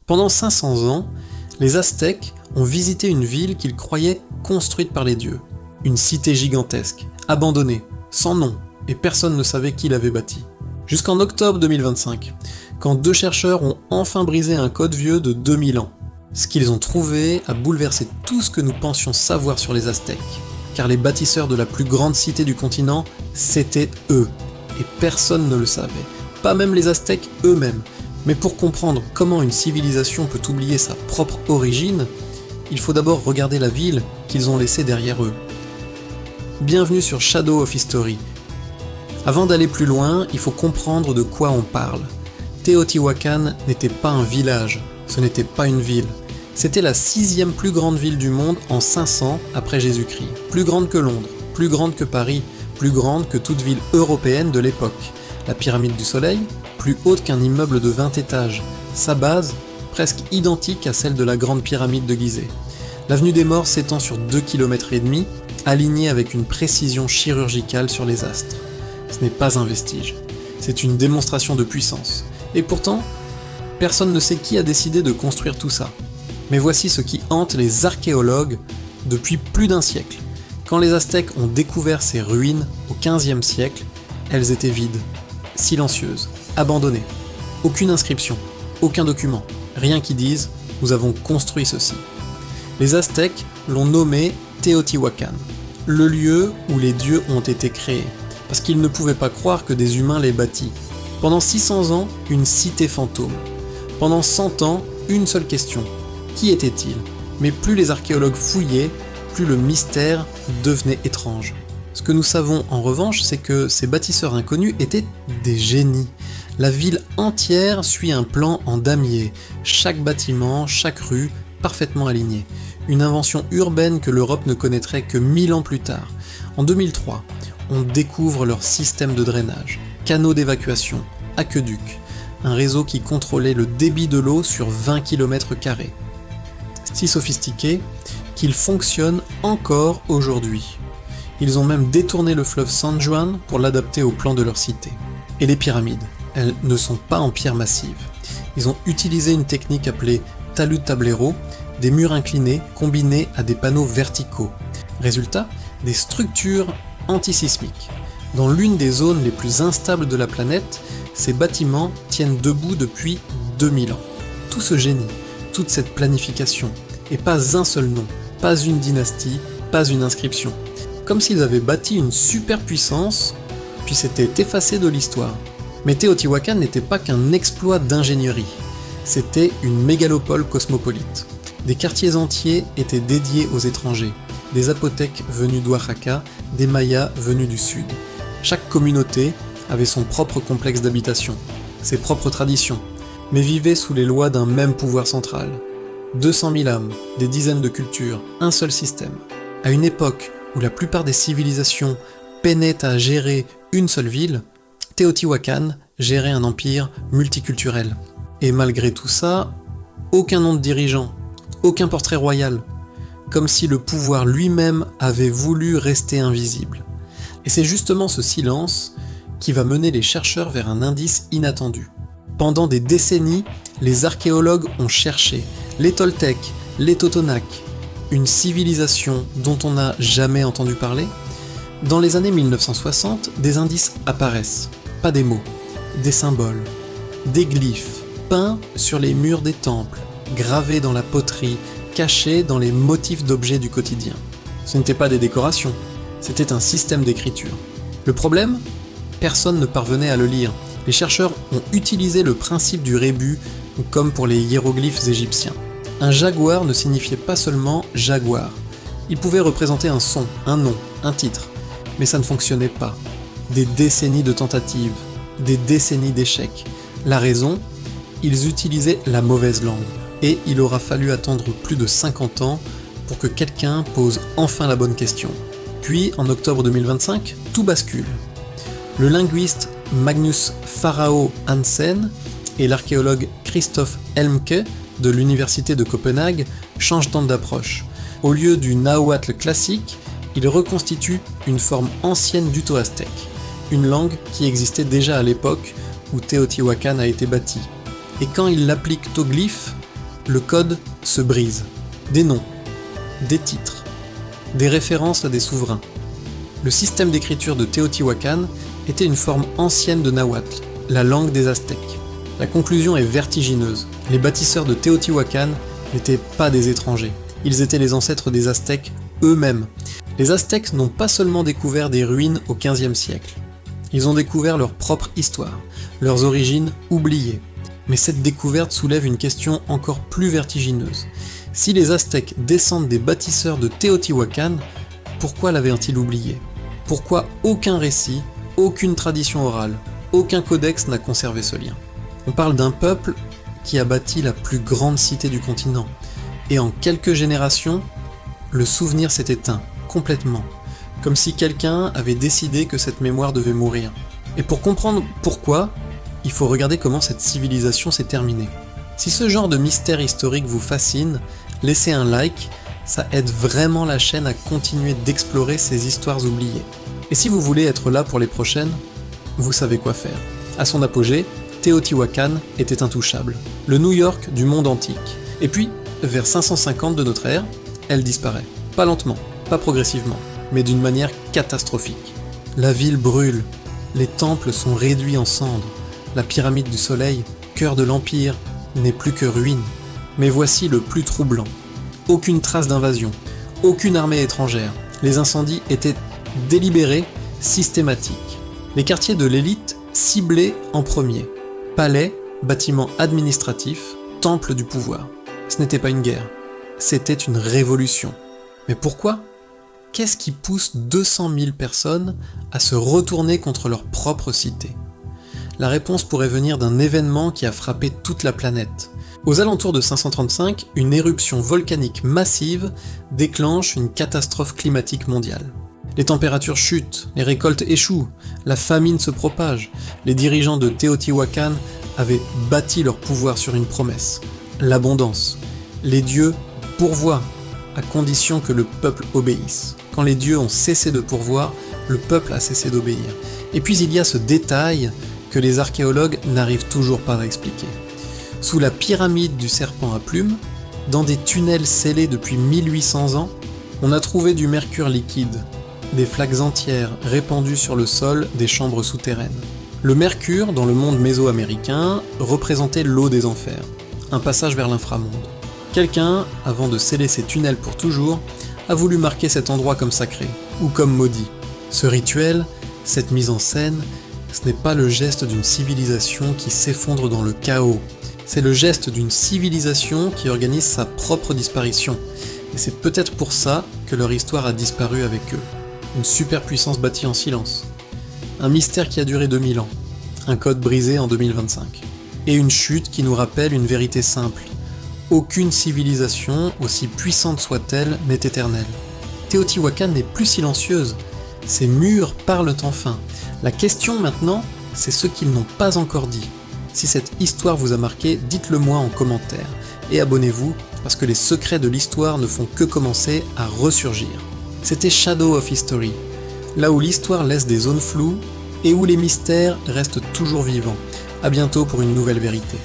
Pendant 500 ans, les Aztèques ont visité une ville qu'ils croyaient construite par les dieux. Une cité gigantesque, abandonnée, sans nom, et personne ne savait qui l'avait bâtie. Jusqu'en octobre 2025, quand 2 chercheurs ont enfin brisé un code vieux de 2000 ans. Ce qu'ils ont trouvé a bouleversé tout ce que nous pensions savoir sur les Aztèques. Car les bâtisseurs de la plus grande cité du continent, c'était eux. Et personne ne le savait. Pas même les Aztèques eux-mêmes. Mais pour comprendre comment une civilisation peut oublier sa propre origine, il faut d'abord regarder la ville qu'ils ont laissée derrière eux. Bienvenue sur Shadow of History. Avant d'aller plus loin, il faut comprendre de quoi on parle. Teotihuacan n'était pas un village, ce n'était pas une ville. C'était la 6e plus grande ville du monde en 500 après Jésus-Christ. Plus grande que Londres, plus grande que Paris, plus grande que toute ville européenne de l'époque. La pyramide du Soleil, plus haute qu'un immeuble de 20 étages. Sa base, presque identique à celle de la grande pyramide de Gizeh. L'avenue des Morts s'étend sur 2,5 km, alignée avec une précision chirurgicale sur les astres. Ce n'est pas un vestige, c'est une démonstration de puissance. Et pourtant, personne ne sait qui a décidé de construire tout ça. Mais voici ce qui hante les archéologues depuis plus d'un siècle. Quand les Aztèques ont découvert ces ruines au XVe siècle, elles étaient vides, silencieuses, abandonnées. Aucune inscription, aucun document, rien qui dise « nous avons construit ceci ». Les Aztèques l'ont nommé Teotihuacan, le lieu où les dieux ont été créés, parce qu'ils ne pouvaient pas croire que des humains l'aient bâti. Pendant 600 ans, une cité fantôme. Pendant 100 ans, une seule question. Qui était-il ? Mais plus les archéologues fouillaient, plus le mystère devenait étrange. Ce que nous savons en revanche, c'est que ces bâtisseurs inconnus étaient des génies. La ville entière suit un plan en damier, chaque bâtiment, chaque rue, parfaitement alignée. Une invention urbaine que l'Europe ne connaîtrait que 1000 ans plus tard. En 2003, on découvre leur système de drainage, canaux d'évacuation, aqueducs, un réseau qui contrôlait le débit de l'eau sur 20 km². Si sophistiqué qu'il fonctionne encore aujourd'hui. Ils ont même détourné le fleuve San Juan pour l'adapter au plan de leur cité. Et les pyramides, elles ne sont pas en pierre massive. Ils ont utilisé une technique appelée talud tablero, des murs inclinés combinés à des panneaux verticaux. Résultat, des structures antisismiques. Dans l'une des zones les plus instables de la planète, ces bâtiments tiennent debout depuis 2000 ans. Tout ce génie, toute cette planification, et pas un seul nom, pas une dynastie, pas une inscription. Comme s'ils avaient bâti une superpuissance, puis s'étaient effacés de l'histoire. Mais Teotihuacan n'était pas qu'un exploit d'ingénierie, c'était une mégalopole cosmopolite. Des quartiers entiers étaient dédiés aux étrangers, des Zapotèques venus d'Oaxaca, des Mayas venus du sud. Chaque communauté avait son propre complexe d'habitation, ses propres traditions, mais vivait sous les lois d'un même pouvoir central. 200 000 âmes, des dizaines de cultures, un seul système. À une époque où la plupart des civilisations peinaient à gérer une seule ville, Teotihuacan gérait un empire multiculturel. Et malgré tout ça, aucun nom de dirigeant, aucun portrait royal, comme si le pouvoir lui-même avait voulu rester invisible. Et c'est justement ce silence qui va mener les chercheurs vers un indice inattendu. Pendant des décennies, les archéologues ont cherché les Toltecs, les Totonacs, une civilisation dont on n'a jamais entendu parler. Dans les années 1960, des indices apparaissent, pas des mots, des symboles, des glyphes, peints sur les murs des temples, gravés dans la poterie, cachés dans les motifs d'objets du quotidien. Ce n'étaient pas des décorations, c'était un système d'écriture. Le problème ? Personne ne parvenait à le lire. Les chercheurs ont utilisé le principe du rébus, comme pour les hiéroglyphes égyptiens. Un jaguar ne signifiait pas seulement jaguar. Il pouvait représenter un son, un nom, un titre. Mais ça ne fonctionnait pas. Des décennies de tentatives, des décennies d'échecs. La raison ? Ils utilisaient la mauvaise langue. Et il aura fallu attendre plus de 50 ans pour que quelqu'un pose enfin la bonne question. Puis, en octobre 2025, tout bascule. Le linguiste Magnus Farao Hansen et l'archéologue Christophe Helmke de l'université de Copenhague changent d'approche. Au lieu du nahuatl classique, ils reconstituent une forme ancienne d'uto-aztèque, une langue qui existait déjà à l'époque où Teotihuacan a été bâti. Et quand ils l'appliquent aux glyphes, le code se brise. Des noms, des titres, des références à des souverains. Le système d'écriture de Teotihuacan était une forme ancienne de Nahuatl, la langue des Aztèques. La conclusion est vertigineuse. Les bâtisseurs de Teotihuacan n'étaient pas des étrangers. Ils étaient les ancêtres des Aztèques eux-mêmes. Les Aztèques n'ont pas seulement découvert des ruines au XVe siècle. Ils ont découvert leur propre histoire, leurs origines oubliées. Mais cette découverte soulève une question encore plus vertigineuse. Si les Aztèques descendent des bâtisseurs de Teotihuacan, pourquoi l'avaient-ils oublié? Pourquoi aucun récit, aucune tradition orale, aucun codex n'a conservé ce lien? On parle d'un peuple qui a bâti la plus grande cité du continent, et en quelques générations, le souvenir s'est éteint, complètement, comme si quelqu'un avait décidé que cette mémoire devait mourir. Et pour comprendre pourquoi, il faut regarder comment cette civilisation s'est terminée. Si ce genre de mystère historique vous fascine, laissez un like, ça aide vraiment la chaîne à continuer d'explorer ces histoires oubliées. Et si vous voulez être là pour les prochaines, vous savez quoi faire. À son apogée, Teotihuacan était intouchable, le New York du monde antique. Et puis, vers 550 de notre ère, elle disparaît. Pas lentement, pas progressivement, mais d'une manière catastrophique. La ville brûle, les temples sont réduits en cendres, la pyramide du soleil, cœur de l'empire, n'est plus que ruine. Mais voici le plus troublant. Aucune trace d'invasion, aucune armée étrangère. Les incendies étaient délibérés, systématiques. Les quartiers de l'élite ciblés en premier. Palais, bâtiments administratifs, temple du pouvoir. Ce n'était pas une guerre, c'était une révolution. Mais pourquoi ? Qu'est-ce qui pousse 200 000 personnes à se retourner contre leur propre cité ? La réponse pourrait venir d'un événement qui a frappé toute la planète. Aux alentours de 535, une éruption volcanique massive déclenche une catastrophe climatique mondiale. Les températures chutent, les récoltes échouent, la famine se propage. Les dirigeants de Teotihuacan avaient bâti leur pouvoir sur une promesse, l'abondance. Les dieux pourvoient, à condition que le peuple obéisse. Quand les dieux ont cessé de pourvoir, le peuple a cessé d'obéir. Et puis il y a ce détail que les archéologues n'arrivent toujours pas à expliquer. Sous la pyramide du serpent à plumes, dans des tunnels scellés depuis 1800 ans, on a trouvé du mercure liquide, des flaques entières répandues sur le sol des chambres souterraines. Le mercure, dans le monde mésoaméricain, représentait l'eau des enfers, un passage vers l'inframonde. Quelqu'un, avant de sceller ces tunnels pour toujours, a voulu marquer cet endroit comme sacré, ou comme maudit. Ce rituel, cette mise en scène, ce n'est pas le geste d'une civilisation qui s'effondre dans le chaos. C'est le geste d'une civilisation qui organise sa propre disparition. Et c'est peut-être pour ça que leur histoire a disparu avec eux. Une superpuissance bâtie en silence. Un mystère qui a duré 2000 ans. Un code brisé en 2025. Et une chute qui nous rappelle une vérité simple. Aucune civilisation, aussi puissante soit-elle, n'est éternelle. Teotihuacan n'est plus silencieuse. Ces murs parlent enfin. La question maintenant, c'est ce qu'ils n'ont pas encore dit. Si cette histoire vous a marqué, dites-le moi en commentaire. Et abonnez-vous, parce que les secrets de l'histoire ne font que commencer à ressurgir. C'était Shadow of History, là où l'histoire laisse des zones floues et où les mystères restent toujours vivants. À bientôt pour une nouvelle vérité.